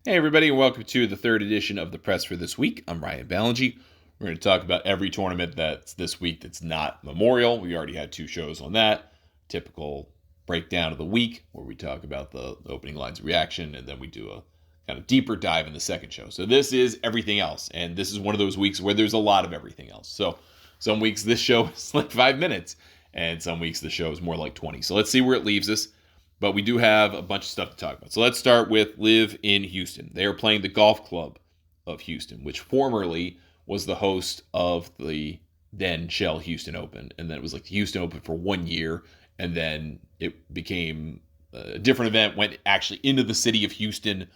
Hey everybody, and welcome to the third edition of the Press for this week. I'm Ryan Ballingy. We're going to talk about every tournament that's this week that's not Memorial. We already had two shows on that. Typical breakdown of the week where we talk about the opening lines of reaction, and then we do a kind of deeper dive in the second show. So this is everything else, and this is one of those weeks where there's a lot of everything else. So some weeks this show is like 5 minutes, and some weeks the show is more like 20. So let's see where it leaves us. But we do have a bunch of stuff to talk about. So let's start with LIV in Houston. They are playing the Golf Club of Houston, which formerly was the host of the then Shell Houston Open. And then it was like the Houston Open for 1 year. And then it became a different event, went actually into the city of Houston,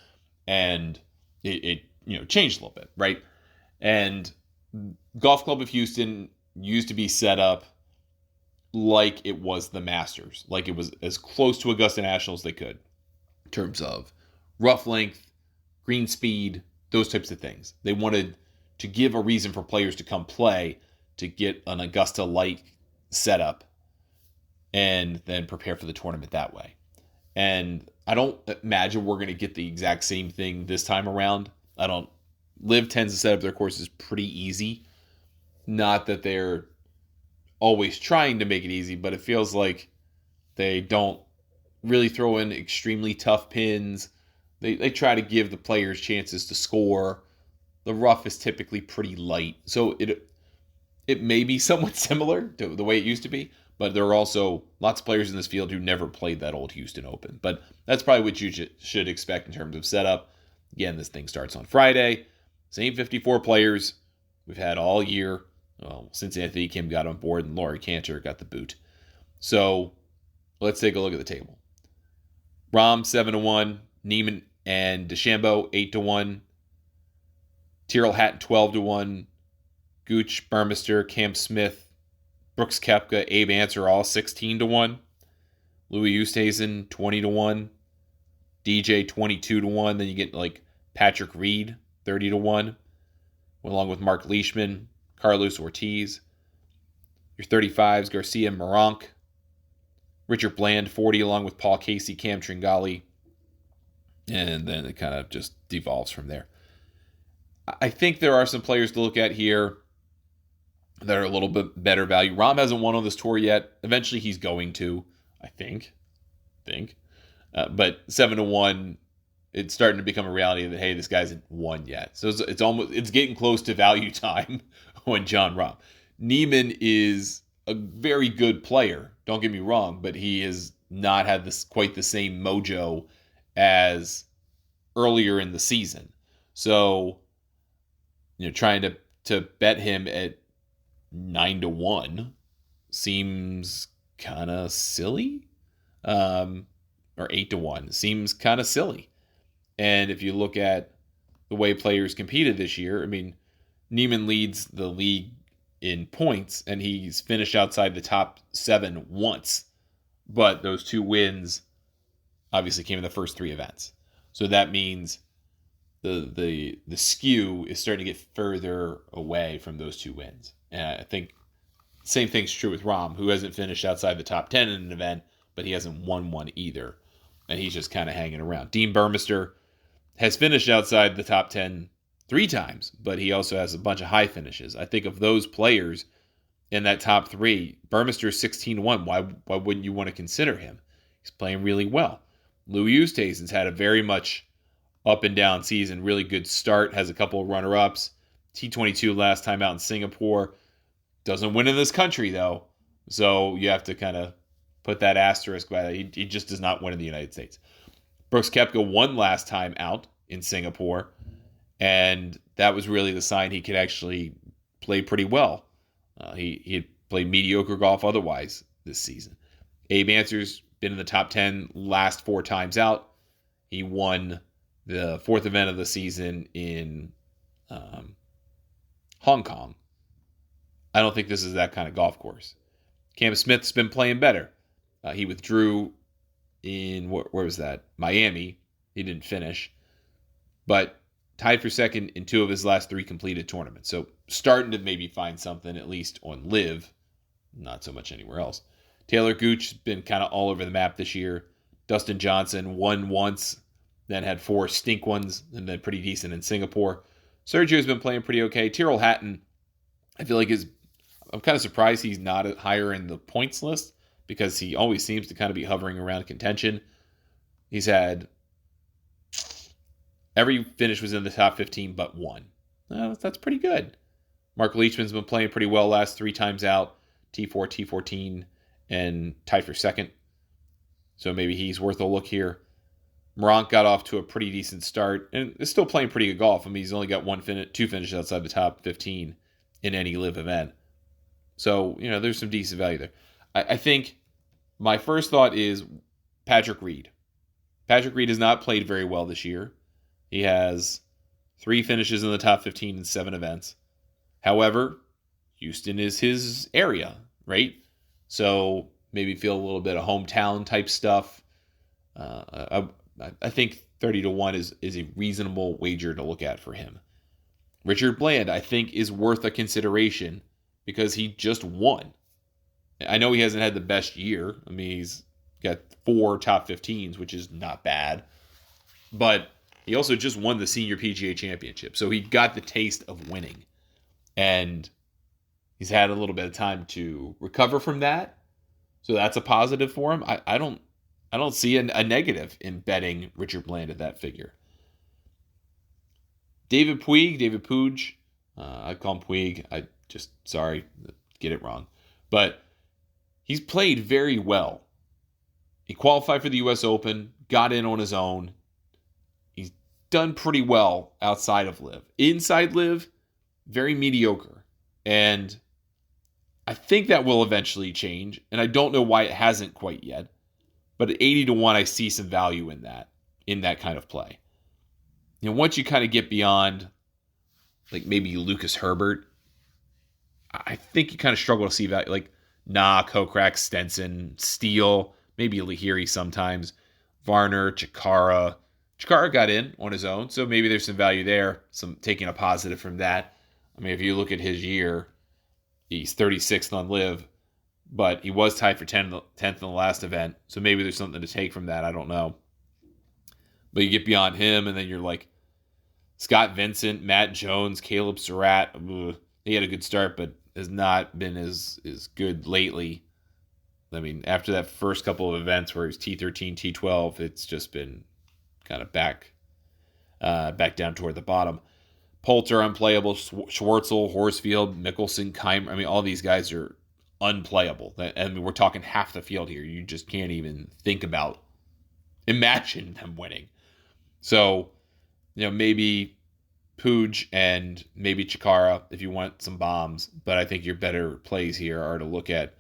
and it changed a little bit, right? And Golf Club of Houston used to be set up like it was the Masters, like it was as close to Augusta National as they could in terms of rough length, green speed, those types of things. They wanted to give a reason for players to come play, to get an Augusta-like setup, and then prepare for the tournament that way. And I don't imagine we're going to get the exact same thing this time around. LIV tends to set up their courses pretty easy. Not that they're always trying to make it easy, but it feels like they don't really throw in extremely tough pins. They try to give the players chances to score. The rough is typically pretty light, so it may be somewhat similar to the way it used to be, but there are also lots of players in this field who never played that old Houston Open. But that's probably what you should expect in terms of setup. Again, this thing starts on Friday. Same 54 players we've had all year. Well, since Anthony Kim got on board and Laurie Cantor got the boot. So let's take a look at the table. Rahm 7-1, Neiman and DeChambeau 8-1, Tyrrell Hatton 12-1, Gooch, Burmester, Cam Smith, Brooks Koepka, Abe Ancer all 16-1, Louis Oosthuizen 20-1, DJ 22-1. Then you get like Patrick Reed 30-1, along with Mark Leishman, Carlos Ortiz. Your 35s, Garcia Meronk, Richard Bland, 40, along with Paul Casey, Cam Tringali. And then it kind of just devolves from there. I think there are some players to look at here that are a little bit better value. Rahm hasn't won on this tour yet. Eventually he's going to, I think. But 7-1, it's starting to become a reality that, hey, this guy hasn't won yet. So it's getting close to value time on Jon Rahm. Neiman is a very good player, don't get me wrong, but he has not had quite the same mojo as earlier in the season. So, trying to bet him at 9-1 seems kind of silly. Or 8-1 seems kind of silly. And if you look at the way players competed this year, I mean, Neiman leads the league in points, and he's finished outside the top 7 once. But those 2 wins obviously came in the first 3 events. So that means the skew is starting to get further away from those 2 wins. And I think the same thing's true with Rahm, who hasn't finished outside the top 10 in an event, but he hasn't won one either. And he's just kind of hanging around. Dean Burmester has finished outside the top 10 3 times, but he also has a bunch of high finishes. I think of those players in that top 3, Burmester 16-1. Why wouldn't you want to consider him? He's playing really well. Louis Oosthuizen's had a very much up and down season, really good start, has a couple of runner-ups. T22 last time out in Singapore. Doesn't win in this country, though. So you have to kind of put that asterisk by that. He just does not win in the United States. Brooks Koepka won last time out in Singapore, and that was really the sign he could actually play pretty well. He had played mediocre golf otherwise this season. Abe Ancer's been in the top 10 last 4 times out. He won the 4th event of the season in Hong Kong. I don't think this is that kind of golf course. Cam Smith's been playing better. He withdrew in, where was that? Miami. He didn't finish. But tied for second in 2 of his last 3 completed tournaments. So starting to maybe find something, at least on LIV. Not so much anywhere else. Taylor Gooch has been kind of all over the map this year. Dustin Johnson won once then had 4 stink ones, and then pretty decent in Singapore. Sergio's been playing pretty okay. Tyrrell Hatton, I feel like I'm kind of surprised he's not higher in the points list because he always seems to kind of be hovering around contention. He's had every finish was in the top 15 but one. That's pretty good. Mark Leachman's been playing pretty well last 3 times out, T4, T14, and tied for second. So maybe he's worth a look here. Morant got off to a pretty decent start and is still playing pretty good golf. I mean, he's only got 2 finishes outside the top 15 in any LIV event. So, there's some decent value there. I think my first thought is Patrick Reed. Patrick Reed has not played very well this year. He has 3 finishes in the top 15 in 7 events. However, Houston is his area, right? So maybe feel a little bit of hometown type stuff. I think 30-1 is a reasonable wager to look at for him. Richard Bland, I think, is worth a consideration because he just won. I know he hasn't had the best year. I mean, he's got 4 top 15s, which is not bad. But he also just won the Senior PGA Championship. So he got the taste of winning. And he's had a little bit of time to recover from that. So that's a positive for him. I don't see a negative in betting Richard Bland at that figure. David Puig, I call him Puig. Sorry, get it wrong. But he's played very well. He qualified for the U.S. Open, got in on his own. He's done pretty well outside of LIV. Inside LIV, very mediocre. And I think that will eventually change. And I don't know why it hasn't quite yet. But at 80-1, I see some value in that kind of play. Once you kind of get beyond, like maybe Lucas Herbert, I think you kind of struggle to see value. Like Kokrak, Stenson, Steele, maybe Lahiri sometimes, Varner, Chikara. Chikara got in on his own, so maybe there's some value there, some taking a positive from that. I mean, if you look at his year, he's 36th on LIV, but he was tied for 10th in the last event, so maybe there's something to take from that. I don't know. But you get beyond him, and then you're like Scott Vincent, Matt Jones, Caleb Surratt. He had a good start, but has not been as good lately. I mean, after that first couple of events where he's T13, T12, it's just been kind of back down toward the bottom. Poulter unplayable, Schwartzel, Horsfield, Mickelson, Keimer. I mean, all these guys are unplayable. I mean, we're talking half the field here. You just can't even imagine them winning. So, maybe Puig and maybe Chikara if you want some bombs. But I think your better plays here are to look at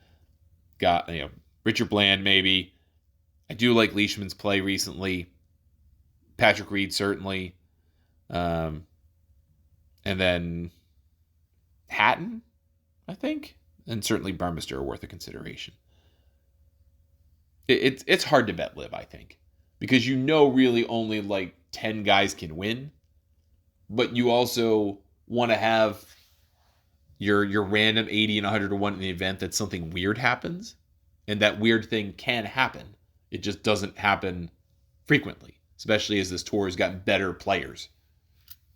Richard Bland maybe. I do like Leishman's play recently. Patrick Reed certainly. And then Hatton, I think. And certainly Burmester are worth a consideration. It's hard to bet LIV, I think. Because really only like 10 guys can win. But you also want to have your random 80 and 100-1 in the event that something weird happens. And that weird thing can happen. It just doesn't happen frequently. Especially as this tour has gotten better players.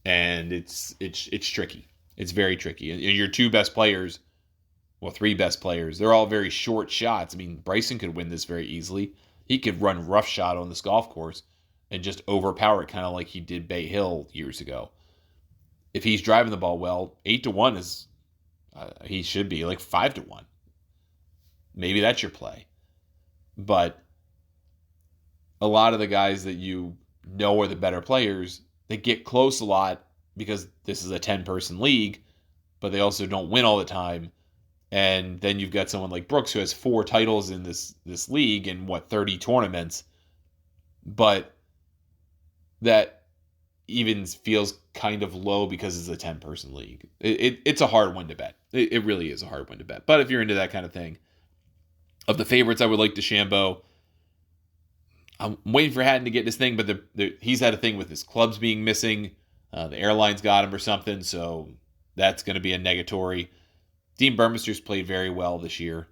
And it's tricky. It's very tricky. And your 2 best players, 3 best players, they're all very short shots. I mean, Bryson could win this very easily. He could run roughshod on this golf course and just overpower it, kind of like he did Bay Hill years ago. If he's driving the ball well, 8-1 is, he should be like 5-1. Maybe that's your play. But a lot of the guys that you know are the better players, they get close a lot because this is a 10-person league, but they also don't win all the time. And then you've got someone like Brooks who has 4 titles in this league and 30 tournaments. But that even feels kind of low because it's a 10-person league. It's a hard one to bet. It really is a hard one to bet. But if you're into that kind of thing, of the favorites, I would like DeChambeau. I'm waiting for Hatton to get this thing, but he's had a thing with his clubs being missing. The airlines got him or something, so that's going to be a negatory. Dean Burmester's played very well this year.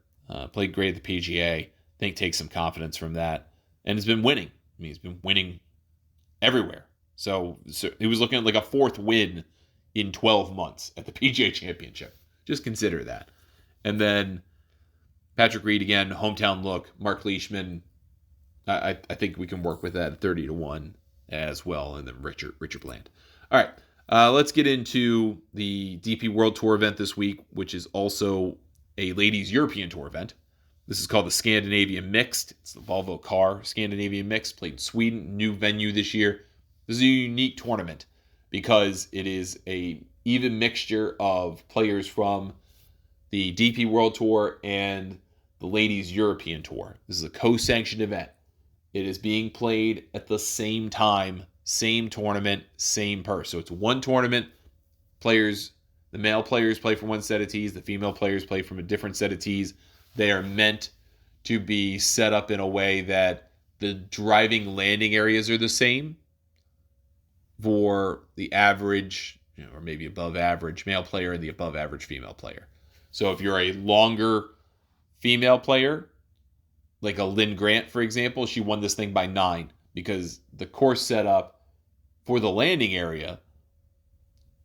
Played great at the PGA. I think takes some confidence from that. And has been winning. I mean, he's been winning everywhere. So he was looking at like a fourth win in 12 months at the PGA Championship. Just consider that. And then Patrick Reed again, hometown look. Mark Leishman, I think we can work with that at 30-1 as well. And then Richard Bland. All right, let's get into the DP World Tour event this week, which is also a ladies European Tour event. This is called the Scandinavian Mixed. It's the Volvo car Scandinavian Mixed, played in Sweden, new venue this year. This is a unique tournament because it is a even mixture of players from the DP World Tour and the ladies European Tour. This is a co-sanctioned event. It is being played at the same time, same tournament, same purse. So it's one tournament. Players, the male players play from one set of tees. The female players play from a different set of tees. They are meant to be set up in a way that the driving landing areas are the same for the average, or maybe above average male player and the above average female player. So if you're a longer female player, like a Lynn Grant, for example, she won this thing by 9 because the course setup for the landing area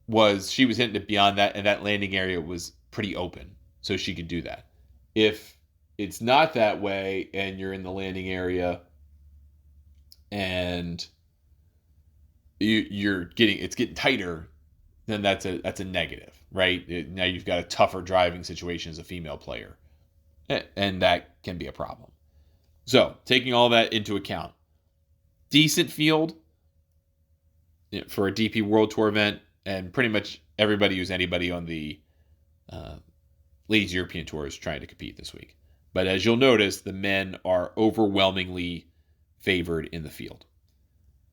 was she was hitting it beyond that, and that landing area was pretty open, so she could do that. If it's not that way and you're in the landing area and it's getting tighter, then that's a negative, right? Now you've got a tougher driving situation as a female player, and that can be a problem. So taking all that into account, decent field for a DP World Tour event, and pretty much everybody who's anybody on the ladies European Tour is trying to compete this week. But as you'll notice, the men are overwhelmingly favored in the field.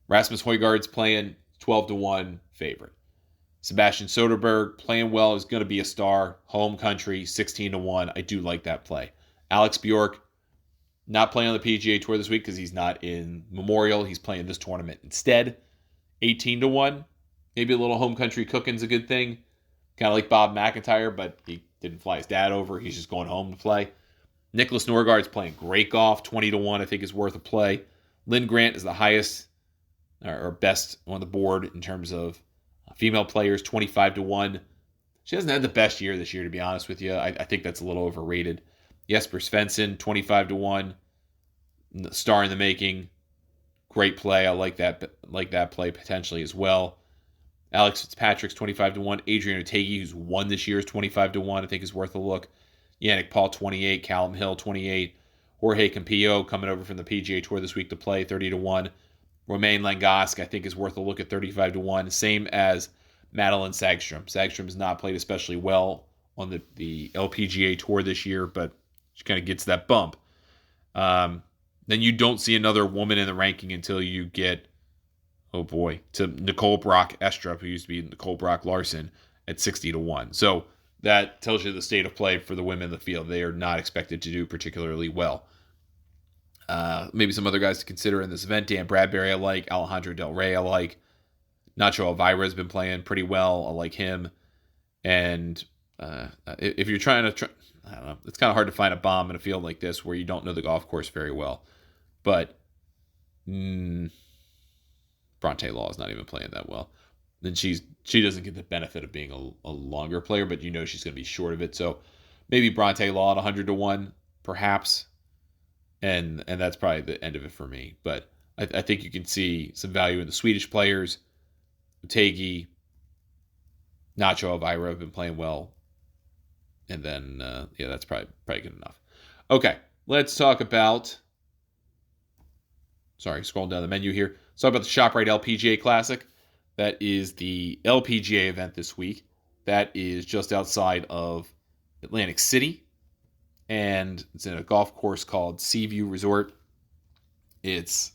Rasmus Højgaard's playing 12-1 favorite. Sebastian Soderberg playing well, is going to be a star. Home country, 16-1. I do like that play. Alex Bjork not playing on the PGA Tour this week because he's not in Memorial. He's playing this tournament instead. 18-1. Maybe a little home country cooking's a good thing. Kind of like Bob McIntyre, but he didn't fly his dad over. He's just going home to play. Nicholas Norgaard's playing great golf. 20-1, I think, is worth a play. Lynn Grant is the highest or best on the board in terms of female players, 25-1. She hasn't had the best year this year, to be honest with you. I think that's a little overrated. Jesper Svensson, 25-1. Star in the making. Great play. I like that play potentially as well. Alex Fitzpatrick's 25-1. Adrian Otaegui, who's won this year, is 25-1. I think is worth a look. Yannick Paul, 28. Callum Hill, 28. Jorge Campillo coming over from the PGA Tour this week to play, 30-1. Romain Langasque, I think, is worth a look at 35-1. Same as Madeline Sagstrom. Sagstrom has not played especially well on the LPGA Tour this year, but she kind of gets that bump. Then you don't see another woman in the ranking until you get, to Nicole Brock Estrup, who used to be Nicole Brock Larson, at 60-1. So that tells you the state of play for the women in the field. They are not expected to do particularly well. Maybe some other guys to consider in this event. Dan Bradbury I like. Alejandro Del Rey I like. Nacho Elvira has been playing pretty well. I like him. And if you're trying to, I don't know, it's kind of hard to find a bomb in a field like this where you don't know the golf course very well. But Bronte Law is not even playing that well. Then she doesn't get the benefit of being a longer player, but you know she's going to be short of it. So maybe Bronte Law at 100-1, perhaps. And that's probably the end of it for me. But I think you can see some value in the Swedish players. Otaegui, Nacho Elvira have been playing well. And then, that's probably good enough. Okay, let's talk about... Sorry, scrolling down the menu here. Let's talk about the ShopRite LPGA Classic. That is the LPGA event this week. That is just outside of Atlantic City. And it's in a golf course called Seaview Resort. It's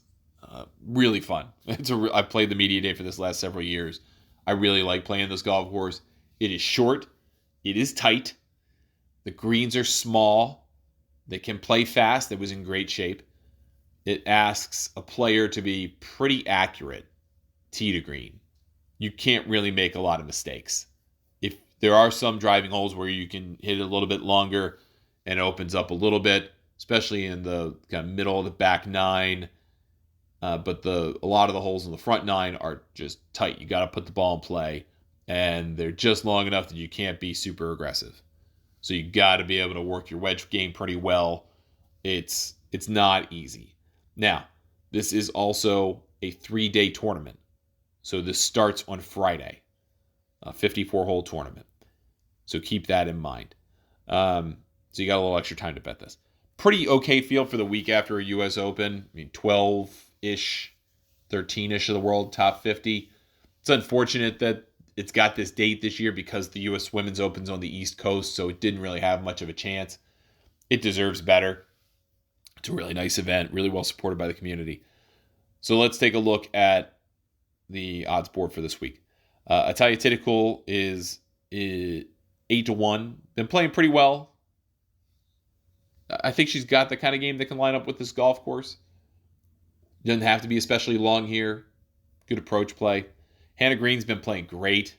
really fun. I've played the media day for this last several years. I really like playing this golf course. It is short. It is tight. The greens are small. They can play fast. It was in great shape. It asks a player to be pretty accurate tee to green. You can't really make a lot of mistakes. If there are some driving holes where you can hit it a little bit longer and it opens up a little bit, especially in the kind of middle of the back nine, But a lot of the holes in the front 9 are just tight. You got to put the ball in play, and they're just long enough that you can't be super aggressive. So you got to be able to work your wedge game pretty well. It's not easy. Now, this is also a 3-day tournament. So this starts on Friday, a 54-hole tournament. So keep that in mind. So you got a little extra time to bet this. Pretty okay field for the week after a U.S. Open. I mean, 12-ish, 13-ish of the world top 50. It's unfortunate that it's got this date this year because the U.S. Women's Open's on the East Coast, so it didn't really have much of a chance. It deserves better. It's a really nice event, really well supported by the community. So let's take a look at the odds board for this week. Italia Titicul is 8-1. Been playing pretty well. I think she's got the kind of game that can line up with this golf course. Doesn't have to be especially long here. Good approach play. Hannah Green's been playing great.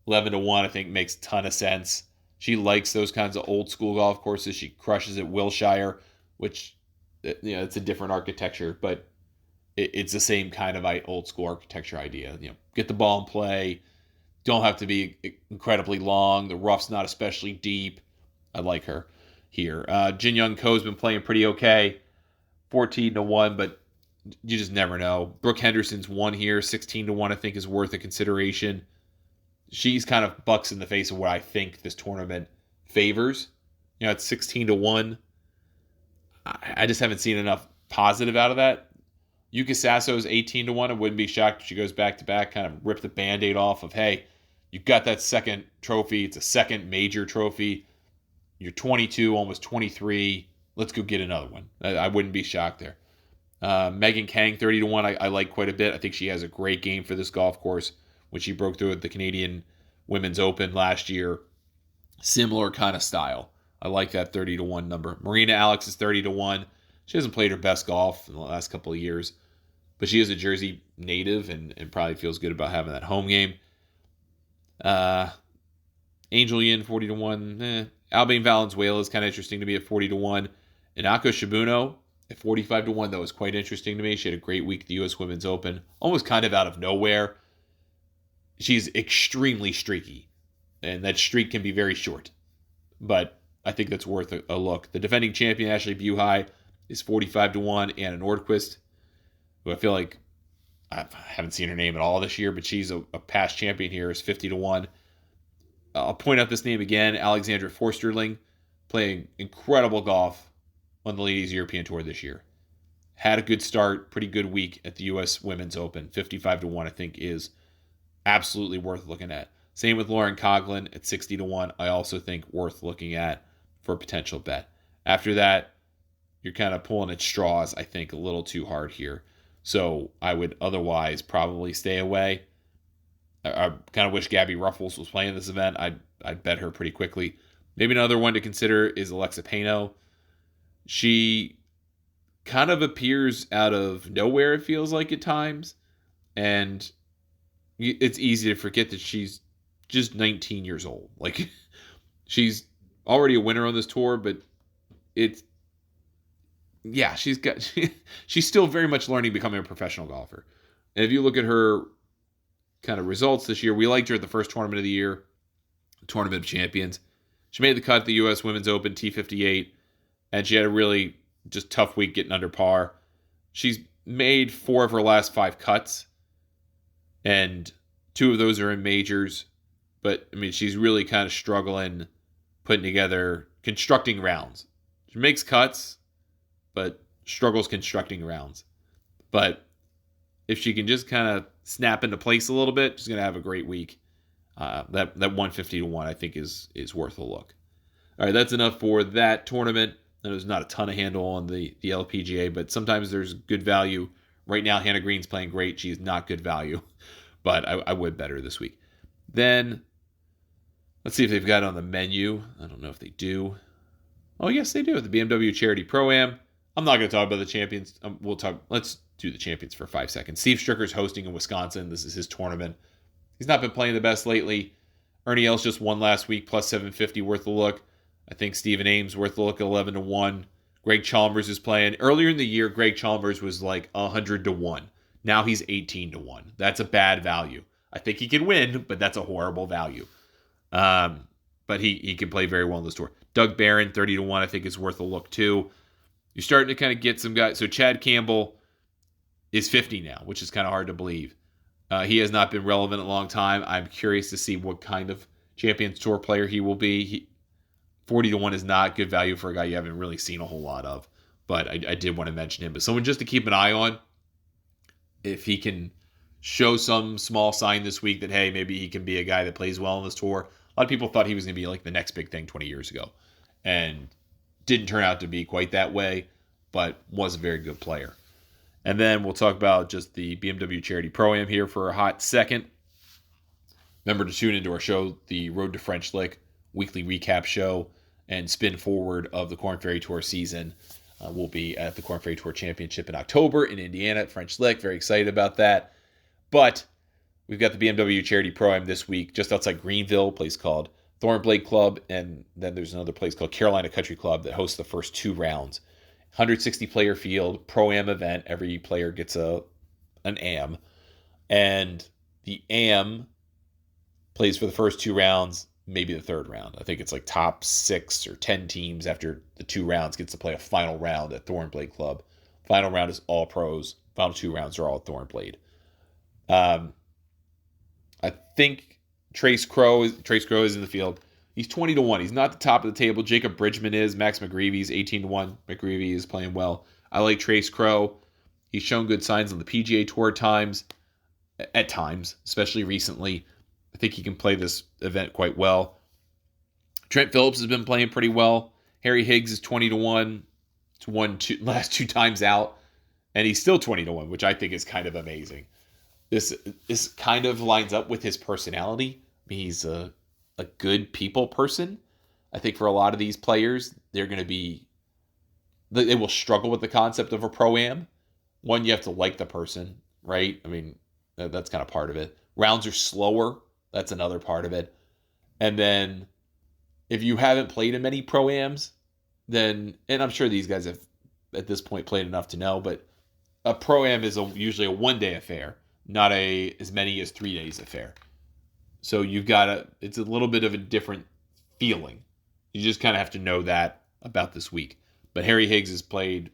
11-1, I think, makes a ton of sense. She likes those kinds of old school golf courses. She crushes at Wilshire, which, it's a different architecture, but it's the same kind of old school architecture idea. Get the ball in play. Don't have to be incredibly long. The rough's not especially deep. I like her here. Jin Young Ko's been playing pretty okay. 14-1, but you just never know. Brooke Henderson's won here. 16-1, I think, is worth a consideration. She's kind of bucks in the face of what I think this tournament favors. It's 16-1. I just haven't seen enough positive out of that. Yuka Sasso's 18-1. I wouldn't be shocked if she goes back-to-back, kind of rip the Band-Aid off of, hey, you got that second trophy. It's a second major trophy. You're 22, almost 23. Let's go get another one. I wouldn't be shocked there. Megan Kang, 30-1, I like quite a bit. I think she has a great game for this golf course when she broke through at the Canadian Women's Open last year. Similar kind of style. I like that 30-1 number. Marina Alex is 30-1. She hasn't played her best golf in the last couple of years, but she is a Jersey native and probably feels good about having that home game. Angel Yin, 40-1. Albane Valenzuela is kind of interesting to me at 40-1. Inako Shibuno at 45-1, that was quite interesting to me. She had a great week at the U.S. Women's Open, almost kind of out of nowhere. She's extremely streaky, and that streak can be very short, but I think that's worth a look. The defending champion, Ashley Buhai, is 45-1. Anna Nordquist, who I feel like I haven't seen her name at all this year, but she's a past champion here, is 50-1. I'll point out this name again, Alexandra Forsterling, playing incredible golf on the Ladies European Tour this year. Had a good start, pretty good week at the U.S. Women's Open. 55-1, I think, is absolutely worth looking at. Same with Lauren Coughlin at 60-1. I also think worth looking at for a potential bet. After that, you're kind of pulling at straws, I think, a little too hard here. So I would otherwise probably stay away. I kind of wish Gabby Ruffles was playing this event. I'd bet her pretty quickly. Maybe another one to consider is Alexa Pano. She kind of appears out of nowhere, it feels like at times. And it's easy to forget that she's just 19 years old. Like, she's already a winner on this tour, but she's still very much learning becoming a professional golfer. And if you look at her kind of results this year, we liked her at the first tournament of the year, Tournament of Champions. She made the cut at the U.S. Women's Open T58, and she had a really just tough week getting under par. She's made 4 of her last 5 cuts, and 2 of those are in majors. But, I mean, she's really kind of struggling putting together, constructing rounds. She makes cuts, but struggles constructing rounds. But if she can just kind of snap into place a little bit, she's going to have a great week. That 150-1, I think, is worth a look. All right, that's enough for that tournament. There's not a ton of handle on the LPGA, but sometimes there's good value. Right now, Hannah Green's playing great. She's not good value, but I would bet her this week. Then, let's see if they've got it on the menu. I don't know if they do. Oh, yes, they do. The BMW Charity Pro-Am. I'm not going to talk about the champions. Let's do the champions for 5 seconds. Steve Stricker's hosting in Wisconsin. This is his tournament. He's not been playing the best lately. Ernie Els just won last week, plus 750, worth a look. I think Stephen Ames worth a look at 11-1. Greg Chalmers is playing. Earlier in the year, Greg Chalmers was like 100-1. Now he's 18-1. That's a bad value. I think he can win, but that's a horrible value. But he can play very well on this tour. Doug Barron, 30-1, I think is worth a look too. You're starting to kind of get some guys. So Chad Campbell is 50 now, which is kind of hard to believe. He has not been relevant in a long time. I'm curious to see what kind of Champions Tour player he will be. 40-1 is not good value for a guy you haven't really seen a whole lot of. But I did want to mention him. But someone just to keep an eye on. If he can show some small sign this week that, hey, maybe he can be a guy that plays well on this tour. A lot of people thought he was going to be like the next big thing 20 years ago. And didn't turn out to be quite that way, but was a very good player. And then we'll talk about just the BMW Charity Pro-Am here for a hot second. Remember to tune into our show, the Road to French Lick weekly recap show and spin forward of the Korn Ferry Tour season. We'll be at the Korn Ferry Tour Championship in October in Indiana at French Lick. Very excited about that. But we've got the BMW Charity Pro-Am this week just outside Greenville, a place called Thornblade Club, and then there's another place called Carolina Country Club that hosts the first 2 rounds. 160-player field, Pro-Am event. Every player gets an AM. And the AM plays for the first 2 rounds, maybe the 3rd round. I think it's like top 6 or 10 teams after the 2 rounds gets to play a final round at Thornblade Club. Final round is all pros. Final 2 rounds are all Thornblade. I think Trace Crow is in the field. He's 20-1. He's not the top of the table. Jacob Bridgman is. Max McGreevy's 18-1. McGreevy is playing well. I like Trace Crow. He's shown good signs on the PGA Tour at times, especially recently. I think he can play this event quite well. Trent Phillips has been playing pretty well. Harry Higgs is 20-1. It's won last 2 times out. And he's still 20-1, which I think is kind of amazing. This kind of lines up with his personality. I mean, he's a good people person. I think for a lot of these players, they will struggle with the concept of a Pro-Am. One, you have to like the person, right? I mean, that's kind of part of it. Rounds are slower. That's another part of it. And then if you haven't played in many Pro-Ams, then, and I'm sure these guys have at this point played enough to know, but a Pro-Am is usually a 1-day affair, not as many as 3 days affair. So it's a little bit of a different feeling. You just kind of have to know that about this week. But Harry Higgs has played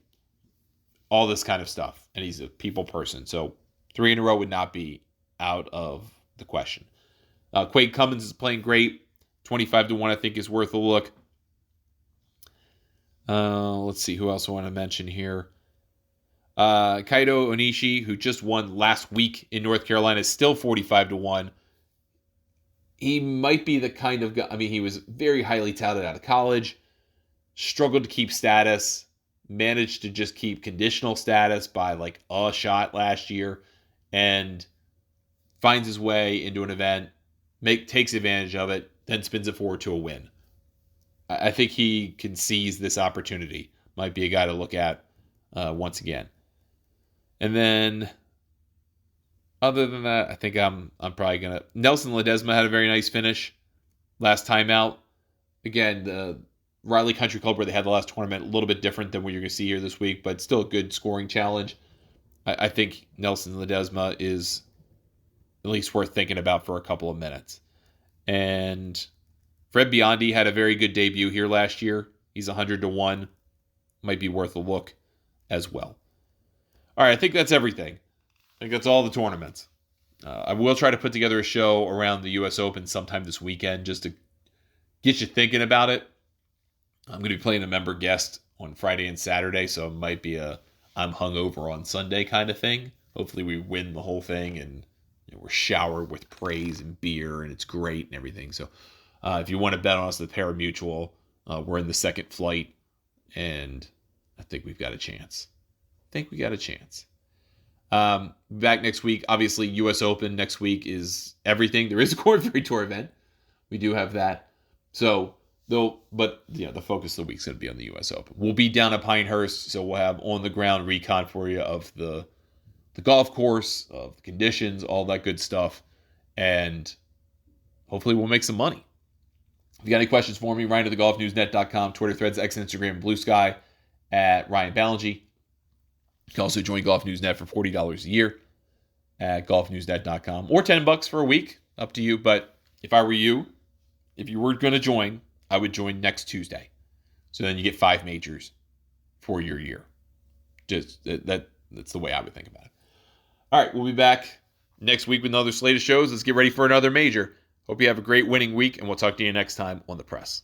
all this kind of stuff, and he's a people person. So 3 in a row would not be out of the question. Quade Cummins is playing great. 25-1, I think, is worth a look. Let's see who else I want to mention here. Kaito Onishi, who just won last week in North Carolina, is still 45-1. He might be the kind of guy, I mean, he was very highly touted out of college, struggled to keep status, managed to just keep conditional status by like a shot last year, and finds his way into an event, takes advantage of it, then spins it forward to a win. I think he can seize this opportunity. Might be a guy to look at once again. And then, other than that, I think I'm probably going to... Nelson Ledesma had a very nice finish last time out. Again, the Riley Country Club where they had the last tournament, a little bit different than what you're going to see here this week, but still a good scoring challenge. I think Nelson Ledesma is at least worth thinking about for a couple of minutes. And Fred Biondi had a very good debut here last year. He's 100-1. Might be worth a look as well. All right, I think that's everything. I think that's all the tournaments. I will try to put together a show around the U.S. Open sometime this weekend just to get you thinking about it. I'm going to be playing a member guest on Friday and Saturday, so it might be a I'm hungover on Sunday kind of thing. Hopefully we win the whole thing and we're showered with praise and beer and it's great and everything. So if you want to bet on us at Parimutuel, we're in the second flight and I think we've got a chance. Back next week. Obviously, U.S. Open next week is everything. There is a Korn Ferry Tour event. We do have that. So, the focus of the week is going to be on the U.S. Open. We'll be down at Pinehurst, so we'll have on-the-ground recon for you of the golf course, of the conditions, all that good stuff. And hopefully we'll make some money. If you got any questions for me, Ryan at thegolfnewsnet.com, Twitter threads, X, Instagram, Blue Sky, at Ryan Ballingy. You can also join Golf Newsnet for $40 a year at golfnewsnet.com or $10 for a week. Up to you. But if I were you, if you were going to join, I would join next Tuesday. So then you get 5 majors for your year. Just that's the way I would think about it. All right, we'll be back next week with another slate of shows. Let's get ready for another major. Hope you have a great winning week, and we'll talk to you next time on The Press.